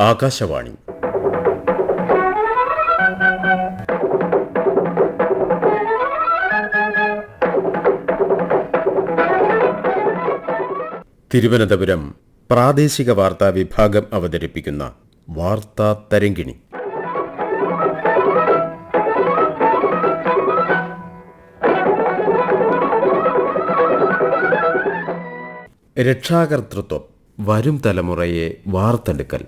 ആകാശവാണി. തിരുവനന്തപുരം പ്രാദേശിക വാർത്താ വിഭാഗം അവതരിപ്പിക്കുന്ന വാർത്താ തരംഗിണി. രക്ഷാകർതൃത്വം, വരും തലമുറയെ വാർത്തെടുക്കൽ.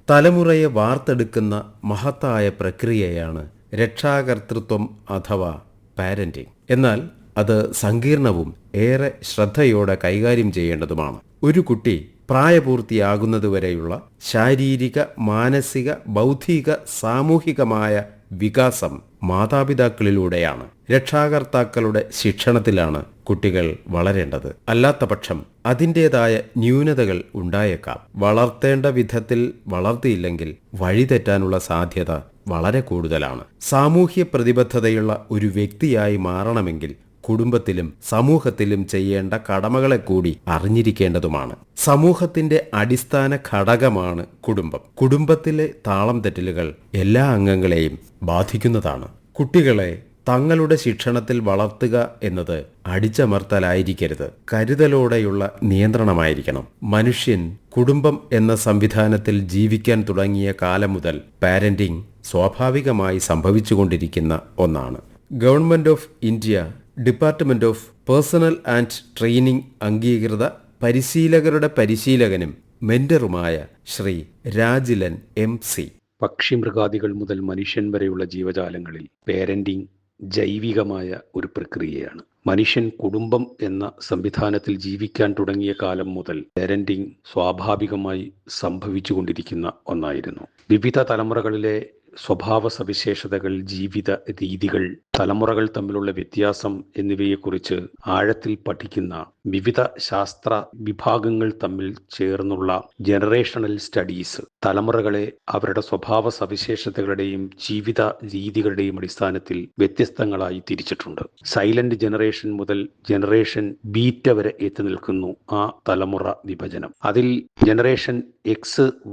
തലമുറയെ വാർത്തെടുക്കുന്ന മഹത്തായ പ്രക്രിയയാണ് രക്ഷാകർതൃത്വം അഥവാ പാരന്റിംഗ്. എന്നാൽ അത് സങ്കീർണവും ഏറെ ശ്രദ്ധയോടെ കൈകാര്യം ചെയ്യേണ്ടതുമാണ്. ഒരു കുട്ടി പ്രായപൂർത്തിയാകുന്നതുവരെയുള്ള ശാരീരിക, മാനസിക, ബൗദ്ധിക, സാമൂഹികമായ വികാസം മാതാപിതാക്കളിലൂടെയാണ്. രക്ഷാകർത്താക്കളുടെ ശിക്ഷണത്തിലാണ് കുട്ടികൾ വളരേണ്ടത്. അല്ലാത്തപക്ഷം അതിൻ്റെതായ ന്യൂനതകൾ ഉണ്ടായേക്കാം. വളർത്തേണ്ട വിധത്തിൽ വളർത്തിയില്ലെങ്കിൽ വഴിതെറ്റാനുള്ള സാധ്യത വളരെ കൂടുതലാണ്. സാമൂഹ്യ പ്രതിബദ്ധതയുള്ള ഒരു വ്യക്തിയായി മാറണമെങ്കിൽ കുടുംബത്തിലും സമൂഹത്തിലും ചെയ്യേണ്ട കടമകളെ കൂടി അറിഞ്ഞിരിക്കേണ്ടതുമാണ്. സമൂഹത്തിന്റെ അടിസ്ഥാന ഘടകമാണ് കുടുംബം. കുടുംബത്തിലെ താളം തെറ്റലുകൾ എല്ലാ അംഗങ്ങളെയും ബാധിക്കുന്നതാണ്. കുട്ടികളെ തങ്ങളുടെ ശിക്ഷണത്തിൽ വളർത്തുക എന്നത് അടിച്ചമർത്തലായിരിക്കരുത്, കരുതലോടെയുള്ള നിയന്ത്രണമായിരിക്കണം. മനുഷ്യൻ കുടുംബം എന്ന സംവിധാനത്തിൽ ജീവിക്കാൻ തുടങ്ങിയ കാലം മുതൽ പാരന്റിംഗ് സ്വാഭാവികമായി സംഭവിച്ചുകൊണ്ടിരിക്കുന്ന ഒന്നാണ്. Government of India department of personal and training അംഗീകൃത പരിശീലകരുടെ പരിശീലകനും മെന്ററുമായ ശ്രീ രാജിലൻ MC. പക്ഷിമൃഗാദികൾ മുതൽ മനുഷ്യൻ വരെയുള്ള ജീവജാലങ്ങളിൽ പാരന്റിംഗ് ജൈവികമായ ഒരു പ്രക്രിയയാണ്. മനുഷ്യൻ കുടുംബം എന്ന സംവിധാനത്തിൽ ജീവിക്കാൻ തുടങ്ങിയ കാലം മുതൽ പാരന്റിംഗ് സ്വാഭാവികമായി സംഭവിച്ചുകൊണ്ടിരിക്കുന്ന ഒന്നായിരുന്നു. വിവിധ തലമുറകളിലെ സ്വഭാവ സവിശേഷതകൾ, ജീവിത രീതികൾ, തലമുറകൾ തമ്മിലുള്ള വ്യത്യാസം എന്നിവയെക്കുറിച്ച് ആഴത്തിൽ പഠിക്കുന്ന വിവിധ ശാസ്ത്ര വിഭാഗങ്ങൾ തമ്മിൽ ചേർന്നുള്ള ജനറേഷണൽ സ്റ്റഡീസ് തലമുറകളെ അവരുടെ സ്വഭാവ സവിശേഷതകളുടെയും ജീവിത രീതികളുടെയും അടിസ്ഥാനത്തിൽ വ്യത്യസ്തങ്ങളായി തിരിച്ചിട്ടുണ്ട്. സൈലന്റ് ജനറേഷൻ മുതൽ ജനറേഷൻ ബീറ്റ വരെ എത്തി നിൽക്കുന്നു ആ തലമുറ വിഭജനം. അതിൽ ജനറേഷൻ X,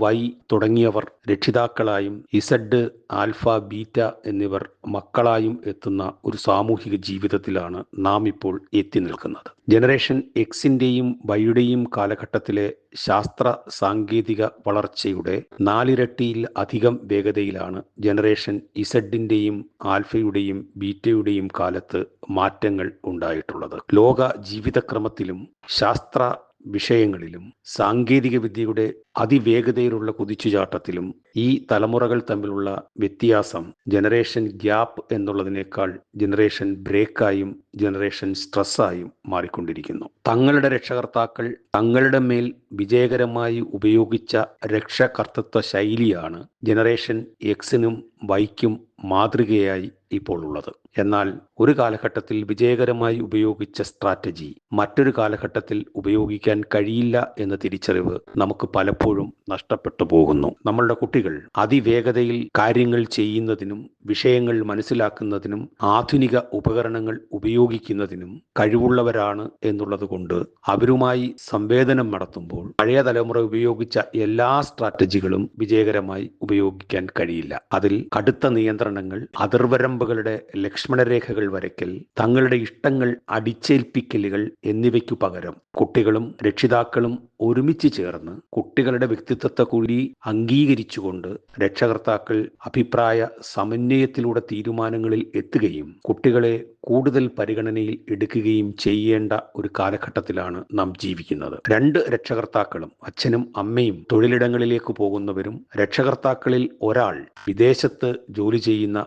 Y തുടങ്ങിയവർ രക്ഷിതാക്കളായും ഇസഡ്, ആൽഫ, ബീറ്റ എന്നിവർ മക്കളായും എത്തുന്ന ഒരു സാമൂഹിക ജീവിതത്തിലാണ് നാം ഇപ്പോൾ എത്തി നിൽക്കുന്നത്. ജനറേഷൻ Xന്റെയും Yയുടെയും കാലഘട്ടത്തിലെ ശാസ്ത്ര സാങ്കേതിക വളർച്ചയുടെ 4 ഇരട്ടിയിൽ അധികം വേഗതയിലാണ് ജനറേഷൻ ഇസഡിന്റെയും ആൽഫയുടെയും ബീറ്റയുടെയും കാലത്ത് മാറ്റങ്ങൾ ഉണ്ടായിട്ടുള്ളത്. ലോക ജീവിതക്രമത്തിലും ശാസ്ത്ര വിഷയങ്ങളിലും സാങ്കേതിക വിദ്യയുടെ അതിവേഗതയിലുള്ള കുതിച്ചുചാട്ടത്തിലും ഈ തലമുറകൾ തമ്മിലുള്ള വ്യത്യാസം ജനറേഷൻ ഗ്യാപ്പ് എന്നുള്ളതിനേക്കാൾ ജനറേഷൻ ബ്രേക്കായും ജനറേഷൻ സ്ട്രെസ്സായും മാറിക്കൊണ്ടിരിക്കുന്നു. തങ്ങളുടെ രക്ഷകർത്താക്കൾ തങ്ങളുടെ മേൽ വിജയകരമായി ഉപയോഗിച്ച രക്ഷകർത്തൃത്വ ശൈലിയാണ് ജനറേഷൻ Xനും Yക്കും മാതൃകയായി ഇപ്പോൾ ഉള്ളത്. എന്നാൽ ഒരു കാലഘട്ടത്തിൽ വിജയകരമായി ഉപയോഗിച്ച സ്ട്രാറ്റജി മറ്റൊരു കാലഘട്ടത്തിൽ ഉപയോഗിക്കാൻ കഴിയില്ല എന്ന തിരിച്ചറിവ് നമുക്ക് പലപ്പോഴും നഷ്ടപ്പെട്ടു പോകുന്നു. നമ്മളുടെ കുട്ടികൾ അതിവേഗതയിൽ കാര്യങ്ങൾ ചെയ്യുന്നതിനും വിഷയങ്ങൾ മനസ്സിലാക്കുന്നതിനും ആധുനിക ഉപകരണങ്ങൾ ഉപയോഗിക്കുന്നതിനും കഴിവുള്ളവരാണ് എന്നുള്ളത് കൊണ്ട് അവരുമായി സംവേദനം നടത്തുമ്പോൾ പഴയ തലമുറ ഉപയോഗിച്ച എല്ലാ സ്ട്രാറ്റജികളും വിജയകരമായി ഉപയോഗിക്കാൻ കഴിയില്ല. അതിൽ കടുത്ത നിയന്ത്രണങ്ങൾ, അതിർവരമ്പുകളുടെ ലക്ഷ്മണരേഖകൾ വരയ്ക്കൽ, തങ്ങളുടെ ഇഷ്ടങ്ങൾ അടിച്ചേൽപ്പിക്കലുകൾ എന്നിവയ്ക്കു പകരം കുട്ടികളും രക്ഷിതാക്കളും ഒരുമിച്ച് ചേർന്ന് കുട്ടികളുടെ വ്യക്തിത്വത്തെ കൂടി അംഗീകരിച്ചുകൊണ്ട് രക്ഷകർത്താക്കൾ അഭിപ്രായ സമന്വയത്തിലൂടെ തീരുമാനങ്ങളിൽ എത്തുകയും കുട്ടികളെ കൂടുതൽ പരിഗണനയിൽ എടുക്കുകയും ചെയ്യേണ്ട ഒരു കാലഘട്ടത്തിലാണ് നാം ജീവിക്കുന്നത്. 2 രക്ഷകർത്താക്കളും അച്ഛനും അമ്മയും തൊഴിലിടങ്ങളിലേക്ക് പോകുന്നവരും രക്ഷകർത്താക്കളിൽ ഒരാൾ വിദേശത്ത് ജോലി ചെയ്യുന്ന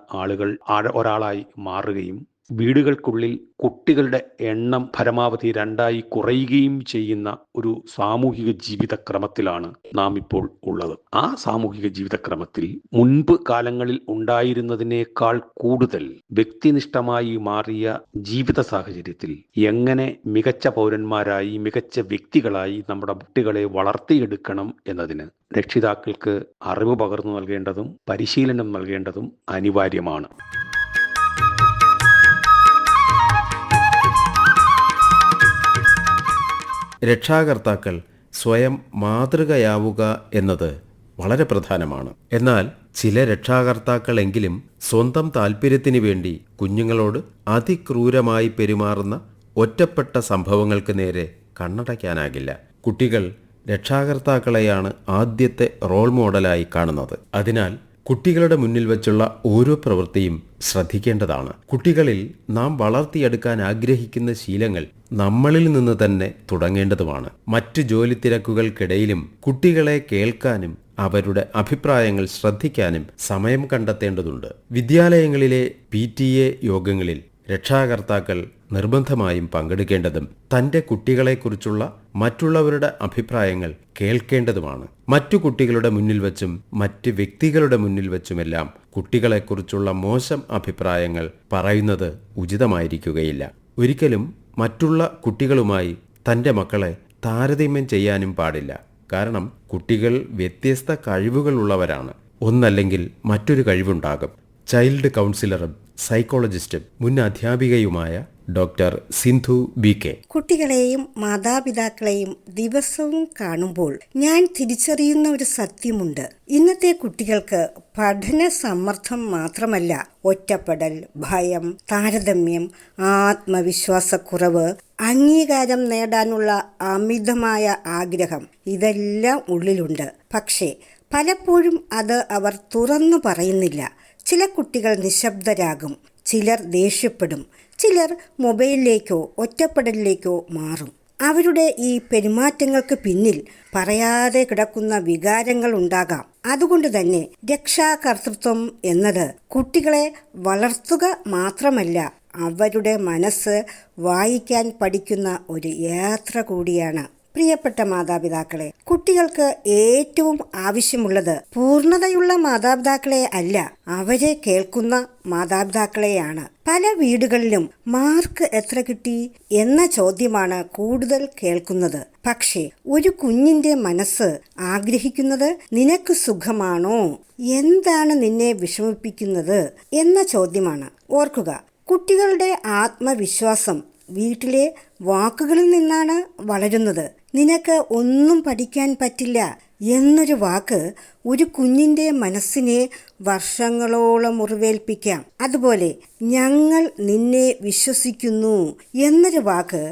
ഒരാളായി മാറുകയും വീടുകൾക്കുള്ളിൽ കുട്ടികളുടെ എണ്ണം പരമാവധി 2 കുറയുകയും ചെയ്യുന്ന ഒരു സാമൂഹിക ജീവിതക്രമത്തിലാണ് നാം ഇപ്പോൾ ഉള്ളത്. ആ സാമൂഹിക ജീവിതക്രമത്തിൽ മുൻപ് കാലങ്ങളിൽ ഉണ്ടായിരുന്നതിനേക്കാൾ കൂടുതൽ വ്യക്തിനിഷ്ഠമായി മാറിയ ജീവിത സാഹചര്യത്തിൽ എങ്ങനെ മികച്ച പൗരന്മാരായി, മികച്ച വ്യക്തികളായി നമ്മുടെ കുട്ടികളെ വളർത്തിയെടുക്കണം എന്നതിന് രക്ഷിതാക്കൾക്ക് അറിവ് പകർന്നു നൽകേണ്ടതും പരിശീലനം നൽകേണ്ടതും അനിവാര്യമാണ്. രക്ഷാകർത്താക്കൾ സ്വയം മാതൃകയാവുക എന്നത് വളരെ പ്രധാനമാണ്. എന്നാൽ ചില രക്ഷാകർത്താക്കളെങ്കിലും സ്വന്തം താൽപ്പര്യത്തിന് വേണ്ടി കുഞ്ഞുങ്ങളോട് അതിക്രൂരമായി പെരുമാറുന്ന ഒറ്റപ്പെട്ട സംഭവങ്ങൾക്ക് നേരെ കണ്ണടയ്ക്കാനാകില്ല. കുട്ടികൾ രക്ഷാകർത്താക്കളെയാണ് ആദ്യത്തെ റോൾ മോഡലായി കാണുന്നത്. അതിനാൽ കുട്ടികളുടെ മുന്നിൽ വച്ചുള്ള ഓരോ പ്രവൃത്തിയും ശ്രദ്ധിക്കേണ്ടതാണ്. കുട്ടികളിൽ നാം വളർത്തിയെടുക്കാൻ ആഗ്രഹിക്കുന്ന ശീലങ്ങൾ നമ്മളിൽ നിന്ന് തന്നെ തുടങ്ങേണ്ടതുമാണ്. മറ്റു ജോലി തിരക്കുകൾക്കിടയിലും കുട്ടികളെ കേൾക്കാനും അവരുടെ അഭിപ്രായങ്ങൾ ശ്രദ്ധിക്കാനും സമയം കണ്ടെത്തേണ്ടതുണ്ട്. വിദ്യാലയങ്ങളിലെ PTA യോഗങ്ങളിൽ രക്ഷാകർത്താക്കൾ നിർബന്ധമായും പങ്കെടുക്കേണ്ടതും തൻ്റെ കുട്ടികളെക്കുറിച്ചുള്ള മറ്റുള്ളവരുടെ അഭിപ്രായങ്ങൾ കേൾക്കേണ്ടതുമാണ്. മറ്റു കുട്ടികളുടെ മുന്നിൽ വച്ചും മറ്റ് വ്യക്തികളുടെ മുന്നിൽ വച്ചുമെല്ലാം കുട്ടികളെക്കുറിച്ചുള്ള മോശം അഭിപ്രായങ്ങൾ പറയുന്നത് ഉചിതമായിരിക്കുകയില്ല. ഒരിക്കലും മറ്റുള്ള കുട്ടികളുമായി തൻ്റെ മക്കളെ താരതമ്യം ചെയ്യാനും പാടില്ല. കാരണം കുട്ടികൾ വ്യത്യസ്ത കഴിവുകളുള്ളവരാണ്. ഒന്നല്ലെങ്കിൽ മറ്റൊരു കഴിവുണ്ടാകും. ചൈൽഡ് കൗൺസിലറും സൈക്കോളജിസ്റ്റും മുൻ അധ്യാപികയുമായ ഡോക്ടർ സിന്ധു BK. കുട്ടികളെയും മാതാപിതാക്കളെയും ദിവസവും കാണുമ്പോൾ ഞാൻ തിരിച്ചറിയുന്ന ഒരു സത്യമുണ്ട്. ഇന്നത്തെ കുട്ടികൾക്ക് പഠന സമ്മർദ്ദം മാത്രമല്ല, ഒറ്റപ്പെടൽ, ഭയം, താരതമ്യം, ആത്മവിശ്വാസക്കുറവ്, അംഗീകാരം നേടാനുള്ള അമിതമായ ആഗ്രഹം, ഇതെല്ലാം ഉള്ളിലുണ്ട്. പക്ഷേ പലപ്പോഴും അത് അവർ തുറന്നു പറയുന്നില്ല. ചില കുട്ടികൾ നിശബ്ദരാകും, ചിലർ ദേഷ്യപ്പെടും, ചിലർ മൊബൈലിലേക്കോ ഒറ്റപ്പെടലിലേക്കോ മാറും. അവരുടെ ഈ പെരുമാറ്റങ്ങൾക്ക് പിന്നിൽ പറയാതെ കിടക്കുന്ന വികാരങ്ങൾ ഉണ്ടാകാം. അതുകൊണ്ട് തന്നെ രക്ഷാകർതൃത്വം എന്നത് കുട്ടികളെ വളർത്തുക മാത്രമല്ല, അവരുടെ മനസ്സ് വായിക്കാൻ പഠിക്കുന്ന ഒരു യാത്ര കൂടിയാണ്. പ്രിയപ്പെട്ട മാതാപിതാക്കളെ, കുട്ടികൾക്ക് ഏറ്റവും ആവശ്യമുള്ളത് പൂർണ്ണതയുള്ള മാതാപിതാക്കളെ അല്ല, അവരെ കേൾക്കുന്ന മാതാപിതാക്കളെയാണ്. പല വീടുകളിലും മാർക്ക് എത്ര കിട്ടി എന്ന ചോദ്യമാണ് കൂടുതൽ കേൾക്കുന്നത്. പക്ഷേ ഒരു കുഞ്ഞിന്റെ മനസ്സ് ആഗ്രഹിക്കുന്നത് നിനക്ക് സുഖമാണോ, എന്താണ് നിന്നെ വിഷമിപ്പിക്കുന്നത് എന്ന ചോദ്യമാണ്. ഓർക്കുക, കുട്ടികളുടെ ആത്മവിശ്വാസം വീട്ടിലെ വാക്കുകളിൽ നിന്നാണ് വളരുന്നത്. നിനക്ക് ഒന്നും പഠിക്കാൻ പറ്റില്ല എന്നൊരു വാക്ക് ഒരു കുഞ്ഞിൻ്റെ മനസ്സിനെ വർഷങ്ങളോളം മുറിവേൽപ്പിക്കാം. അതുപോലെ ഞങ്ങൾ നിന്നെ വിശ്വസിക്കുന്നു എന്നൊരു വാക്ക്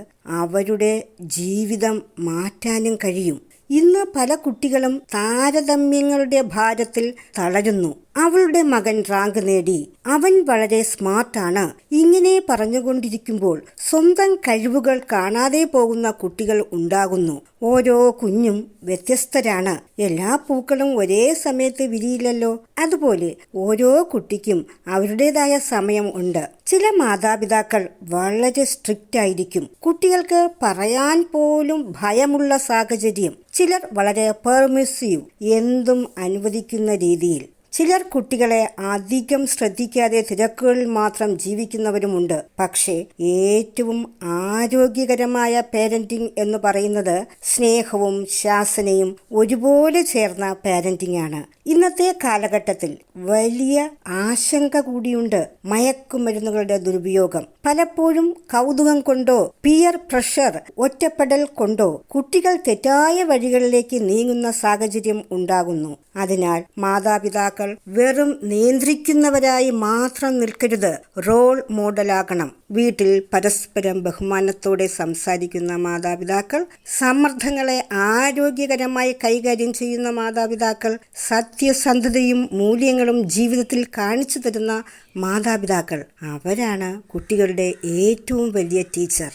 അവരുടെ ജീവിതം മാറ്റാനും കഴിയും. ഇന്ന് പല കുട്ടികളും താരതമ്യങ്ങളുടെ ഭാരത്തിൽ തളരുന്നു. അവളുടെ മകൻ റാങ്ക് നേടി, അവൻ വളരെ സ്മാർട്ടാണ്, ഇങ്ങനെ പറഞ്ഞുകൊണ്ടിരിക്കുമ്പോൾ സ്വന്തം കഴിവുകൾ കാണാതെ പോകുന്ന കുട്ടികൾ ഉണ്ടാകുന്നു. ഓരോ കുഞ്ഞും വ്യത്യസ്തരാണ്. എല്ലാ പൂക്കളും ഒരേ സമയത്ത് വിരിയില്ലല്ലോ. അതുപോലെ ഓരോ കുട്ടിക്കും അവരുടേതായ സമയം ഉണ്ട്. ചില മാതാപിതാക്കൾ വളരെ സ്ട്രിക്റ്റ് ആയിരിക്കും. കുട്ടികൾക്ക് പറയാൻ പോലും ഭയമുള്ള സാഹചര്യം. ചിലർ വളരെ പെർമിസീവ്, എന്തും അനുവദിക്കുന്ന രീതിയിൽ. ചിലർ കുട്ടികളെ അധികം ശ്രദ്ധിക്കാതെ തിരക്കുകളിൽ മാത്രം ജീവിക്കുന്നവരുമുണ്ട്. പക്ഷേ ഏറ്റവും ആരോഗ്യകരമായ പേരന്റിംഗ് എന്ന് പറയുന്നത് സ്നേഹവും ശാസനയും ഒരുപോലെ ചേർന്ന പേരന്റിംഗ് ആണ്. ഇന്നത്തെ കാലഘട്ടത്തിൽ വലിയ ആശങ്ക കൂടിയുണ്ട്. മയക്കുമരുന്നുകളുടെ ദുരുപയോഗം, പലപ്പോഴും കൗതുകം കൊണ്ടോ പിയർ പ്രഷർ, ഒറ്റപ്പെടൽ കൊണ്ടോ കുട്ടികൾ തെറ്റായ വഴികളിലേക്ക് നീങ്ങുന്ന സാഹചര്യം ഉണ്ടാകുന്നു. അതിനാൽ മാതാപിതാക്കൾ വെറും നിയന്ത്രിക്കുന്നവരായി മാത്രം നിൽക്കരുത്, റോൾ മോഡലാകണം. വീട്ടിൽ പരസ്പരം ബഹുമാനത്തോടെ സംസാരിക്കുന്ന മാതാപിതാക്കൾ, സമ്മർദ്ദങ്ങളെ ആരോഗ്യകരമായി കൈകാര്യം ചെയ്യുന്ന മാതാപിതാക്കൾ, സത്യസന്ധതയും മൂല്യങ്ങളും ജീവിതത്തിൽ കാണിച്ചു തരുന്ന മാതാപിതാക്കൾ, അവരാണ് കുട്ടികളുടെ ഏറ്റവും വലിയ ടീച്ചർ.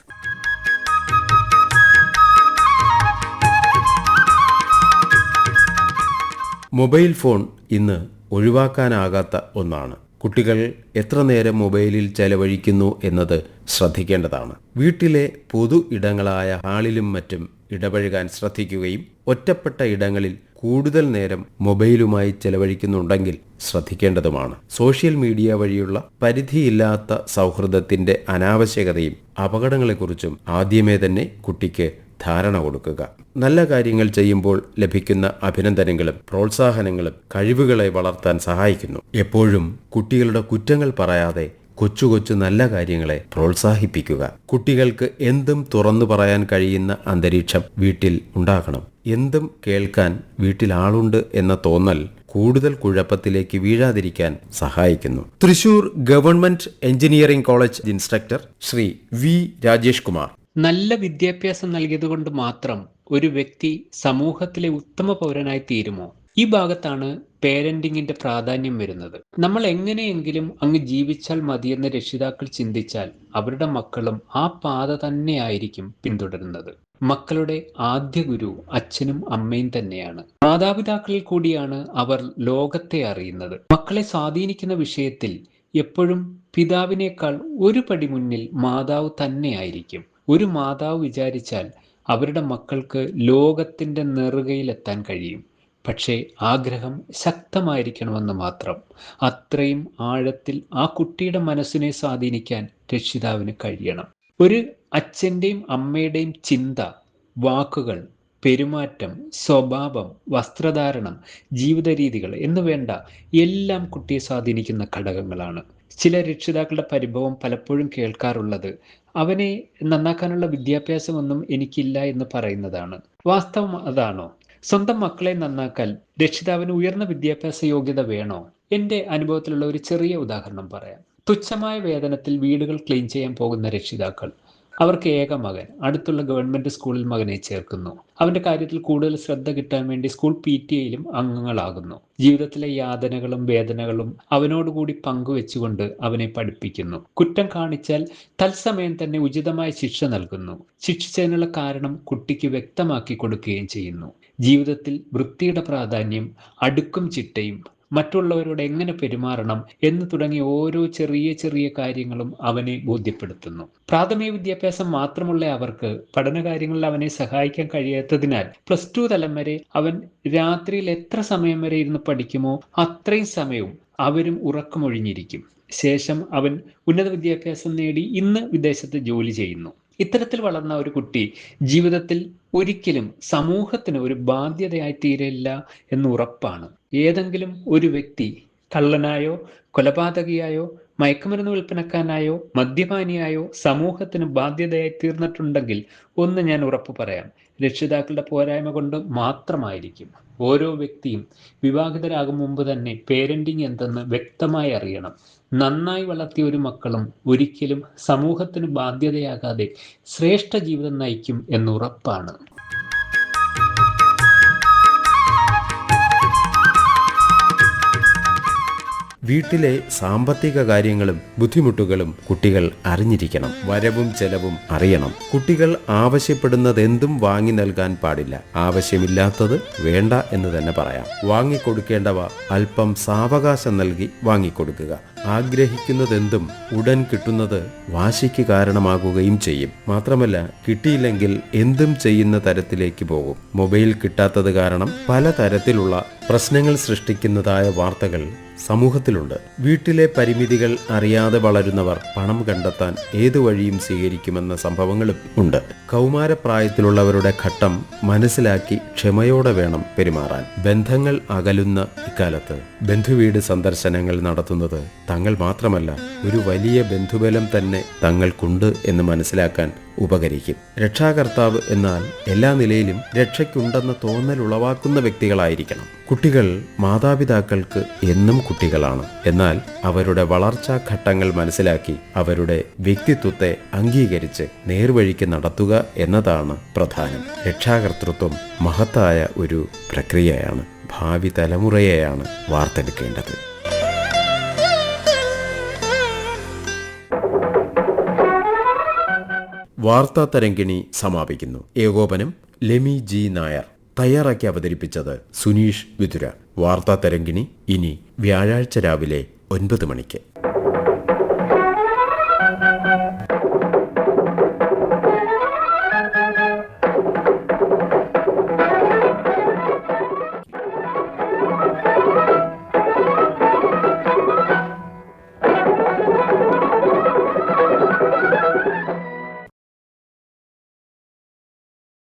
മൊബൈൽ ഫോൺ ഇന്ന് ഒഴിവാക്കാനാകാത്ത ഒന്നാണ്. കുട്ടികൾ എത്ര നേരം മൊബൈലിൽ ചെലവഴിക്കുന്നു എന്നത് ശ്രദ്ധിക്കേണ്ടതാണ്. വീട്ടിലെ പൊതു ഇടങ്ങളായ ഹാളിലും മറ്റും ഇടപഴകാൻ ശ്രദ്ധിക്കുകയും ഒറ്റപ്പെട്ട ഇടങ്ങളിൽ കൂടുതൽ നേരം മൊബൈലുമായി ചെലവഴിക്കുന്നുണ്ടെങ്കിൽ ശ്രദ്ധിക്കേണ്ടതുമാണ്. സോഷ്യൽ മീഡിയ വഴിയുള്ള പരിധിയില്ലാത്ത സൗഹൃദത്തിന്റെ അനാവശ്യകതയും അപകടങ്ങളെക്കുറിച്ചും ആദ്യമേ തന്നെ കുട്ടിക്ക് ധാരണ കൊടുക്കുക. നല്ല കാര്യങ്ങൾ ചെയ്യുമ്പോൾ ലഭിക്കുന്ന അഭിനന്ദനങ്ങളും പ്രോത്സാഹനങ്ങളും കഴിവുകളെ വളർത്താൻ സഹായിക്കുന്നു. എപ്പോഴും കുട്ടികളുടെ കുറ്റങ്ങൾ പറയാതെ കൊച്ചു കൊച്ചു നല്ല കാര്യങ്ങളെ പ്രോത്സാഹിപ്പിക്കുക. കുട്ടികൾക്ക് എന്തും തുറന്നു പറയാൻ കഴിയുന്ന അന്തരീക്ഷം വീട്ടിൽ ഉണ്ടാക്കണം. എന്തും കേൾക്കാൻ വീട്ടിൽ ആളുണ്ട് എന്ന തോന്നൽ കൂടുതൽ കുഴപ്പത്തിലേക്ക് വീഴാതിരിക്കാൻ സഹായിക്കുന്നു. Thrissur government engineering college instructor Shri V Rajesh Kumar. നല്ല വിദ്യാഭ്യാസം നൽകിയതുകൊണ്ട് മാത്രം ഒരു വ്യക്തി സമൂഹത്തിലെ ഉത്തമ പൗരനായി തീരുമോ? ഈ ഭാഗത്താണ് പേരന്റിങ്ങിന്റെ പ്രാധാന്യം വരുന്നത്. നമ്മൾ എങ്ങനെയെങ്കിലും അങ്ങ് ജീവിച്ചാൽ മതിയെന്ന് രക്ഷിതാക്കൾ ചിന്തിച്ചാൽ അവരുടെ മക്കളും ആ പാത തന്നെയായിരിക്കും പിന്തുടരുന്നത്. മക്കളുടെ ആദ്യ ഗുരു അച്ഛനും അമ്മയും തന്നെയാണ്. മാതാപിതാക്കളിൽ കൂടിയാണ് അവർ ലോകത്തെ അറിയുന്നത്. മക്കളെ സ്വാധീനിക്കുന്ന വിഷയത്തിൽ എപ്പോഴും പിതാവിനേക്കാൾ ഒരു പടി മുന്നിൽ മാതാവ് തന്നെയായിരിക്കും. ഒരു മാതാവ് വിചാരിച്ചാൽ അവരുടെ മക്കൾക്ക് ലോകത്തിന്റെ നെറുകയിലെത്താൻ കഴിയും. പക്ഷേ ആഗ്രഹം ശക്തമായിരിക്കണമെന്ന് മാത്രം. അത്രയും ആഴത്തിൽ ആ കുട്ടിയുടെ മനസ്സിനെ സ്വാധീനിക്കാൻ രക്ഷിതാവിന് കഴിയണം. ഒരു അച്ഛൻ്റെയും അമ്മയുടെയും ചിന്ത, വാക്കുകൾ, പെരുമാറ്റം, സ്വഭാവം, വസ്ത്രധാരണം, ജീവിത രീതികൾ എന്ന് വേണ്ട എല്ലാം കുട്ടിയെ സ്വാധീനിക്കുന്ന ഘടകങ്ങളാണ്. ചില രക്ഷിതാക്കളുടെ പരിഭവം പലപ്പോഴും കേൾക്കാറുള്ളത് അവനെ നന്നാക്കാനുള്ള വിദ്യാഭ്യാസമൊന്നും എനിക്കില്ല എന്ന് പറയുന്നതാണ്. വാസ്തവം അതാണോ? സ്വന്തം മക്കളെ നന്നാക്കാൻ രക്ഷിതാവിന് ഉയർന്ന വിദ്യാഭ്യാസ യോഗ്യത വേണോ? എൻ്റെ അനുഭവത്തിലുള്ള ഒരു ചെറിയ ഉദാഹരണം പറയാം. തുച്ഛമായ വേതനത്തിൽ വീടുകൾ ക്ലീൻ ചെയ്യാൻ പോകുന്ന രക്ഷിതാക്കൾ അവർക്ക് ഏക മകൻ അടുത്തുള്ള ഗവൺമെന്റ് സ്കൂളിൽ മകനെ ചേർക്കുന്നു. അവന്റെ കാര്യത്തിൽ കൂടുതൽ ശ്രദ്ധ കിട്ടാൻ വേണ്ടി സ്കൂൾ PTA-യിലും അംഗങ്ങളാകുന്നു. ജീവിതത്തിലെ യാതനകളും വേദനകളും അവനോടുകൂടി പങ്കുവെച്ചുകൊണ്ട് അവനെ പഠിപ്പിക്കുന്നു. കുറ്റം കാണിച്ചാൽ തത്സമയം തന്നെ ഉചിതമായ ശിക്ഷ നൽകുന്നു. ശിക്ഷിച്ചതിനുള്ള കാരണം കുട്ടിക്ക് വ്യക്തമാക്കി കൊടുക്കുകയും ചെയ്യുന്നു. ജീവിതത്തിൽ വൃത്തിയുടെ പ്രാധാന്യം, അടുക്കും ചിട്ടയും, മറ്റുള്ളവരോട് എങ്ങനെ പെരുമാറണം എന്ന് തുടങ്ങിയ ഓരോ ചെറിയ ചെറിയ കാര്യങ്ങളും അവനെ ബോധ്യപ്പെടുത്തുന്നു. പ്രാഥമിക വിദ്യാഭ്യാസം മാത്രമുള്ള അവർക്ക് പഠനകാര്യങ്ങളിൽ അവനെ സഹായിക്കാൻ കഴിയാത്തതിനാൽ +2 തലം വരെ അവൻ രാത്രിയിൽ എത്ര സമയം വരെ ഇരുന്ന് പഠിക്കുമോ അത്രയും സമയവും അവരും ഉറക്കമൊഴിഞ്ഞിരിക്കും. ശേഷം അവൻ ഉന്നത വിദ്യാഭ്യാസം നേടി ഇന്ന് വിദേശത്ത് ജോലി ചെയ്യുന്നു. ഇത്തരത്തിൽ വളർന്ന ഒരു കുട്ടി ജീവിതത്തിൽ ഒരിക്കലും സമൂഹത്തിന് ഒരു ബാധ്യതയായി തീരില്ല എന്ന് ഉറപ്പാണ്. ഏതെങ്കിലും ഒരു വ്യക്തി കള്ളനായോ കൊലപാതകിയായോ മയക്കുമരുന്ന് വിൽപ്പനക്കാരനായോ മദ്യപാനിയായോ സമൂഹത്തിന് ബാധ്യതയായി തീർന്നിട്ടുണ്ടെങ്കിൽ ഒന്ന് ഞാൻ ഉറപ്പു പറയാം, രക്ഷിതാക്കളുടെ പോരായ്മ കൊണ്ട് മാത്രമായിരിക്കും. ഓരോ വ്യക്തിയും വിവാഹിതരാകും മുമ്പ് തന്നെ പേരന്റിങ് എന്തെന്ന് വ്യക്തമായി അറിയണം. നന്നായി വളർത്തിയ ഒരു മക്കളും ഒരിക്കലും സമൂഹത്തിന് ബാധ്യതയാകാതെ ശ്രേഷ്ഠ ജീവിതം നയിക്കും എന്നുറപ്പാണ്. വീട്ടിലെ സാമ്പത്തിക കാര്യങ്ങളും ബുദ്ധിമുട്ടുകളും കുട്ടികൾ അറിഞ്ഞിരിക്കണം. വരവും ചെലവും അറിയണം. കുട്ടികൾ ആവശ്യപ്പെടുന്നതെന്തും വാങ്ങി നൽകാൻ പാടില്ല. ആവശ്യമില്ലാത്തത് വേണ്ട എന്ന് തന്നെ പറയാം. വാങ്ങിക്കൊടുക്കേണ്ടവ അല്പം സാവകാശം നൽകി വാങ്ങിക്കൊടുക്കുക. ആഗ്രഹിക്കുന്നതെന്തും ഉടൻ കിട്ടുന്നത് വാശിക്ക് കാരണമാകുകയും ചെയ്യും. മാത്രമല്ല, കിട്ടിയില്ലെങ്കിൽ എന്തും ചെയ്യുന്ന തരത്തിലേക്ക് പോകും. മൊബൈൽ കിട്ടാത്തത് കാരണം പലതരത്തിലുള്ള പ്രശ്നങ്ങൾ സൃഷ്ടിക്കുന്നതായ വാർത്തകൾ സമൂഹത്തിലുണ്ട്. വീട്ടിലെ പരിമിതികൾ അറിയാതെ വളരുന്നവർ പണം കണ്ടെത്താൻ ഏതു വഴിയും സ്വീകരിക്കുമെന്ന സംഭവങ്ങളും ഉണ്ട്. കൗമാരപ്രായത്തിലുള്ളവരുടെ ഘട്ടം മനസ്സിലാക്കി ക്ഷമയോടെ വേണം പെരുമാറാൻ. ബന്ധങ്ങൾ അകലുന്ന ഇക്കാലത്ത് ബന്ധുവീട് സന്ദർശനങ്ങൾ നടത്തുന്നത് തങ്ങൾ മാത്രമല്ല, ഒരു വലിയ ബന്ധുബലം തന്നെ തങ്ങൾക്കുണ്ട് എന്ന് മനസ്സിലാക്കാൻ ഉപകരിക്കും. രക്ഷാകർത്താവ് എന്നാൽ എല്ലാ നിലയിലും രക്ഷയ്ക്കുണ്ടെന്ന തോന്നൽ ഉളവാക്കുന്ന വ്യക്തികളായിരിക്കണം. കുട്ടികൾ മാതാപിതാക്കൾക്ക് എന്നും കുട്ടികളാണ്. എന്നാൽ അവരുടെ വളർച്ചാ ഘട്ടങ്ങൾ മനസ്സിലാക്കി അവരുടെ വ്യക്തിത്വത്തെ അംഗീകരിച്ച് നേർവഴിക്ക് നടത്തുക എന്നതാണ് പ്രധാനം. രക്ഷാകർതൃത്വം മഹത്തായ ഒരു പ്രക്രിയയാണ്. ഭാവി തലമുറയെയാണ് വാർത്തെടുക്കേണ്ടത്. വാർത്താ തരംഗിണി സമാപിക്കുന്നു. ഏകോപനം ലെമി ജി നായർ. തയ്യാറാക്കി അവതരിപ്പിച്ചത് സുനീഷ് വിതുര. വാർത്താ തരംഗിണി ഇനി വ്യാഴാഴ്ച രാവിലെ 9 മണിക്ക്.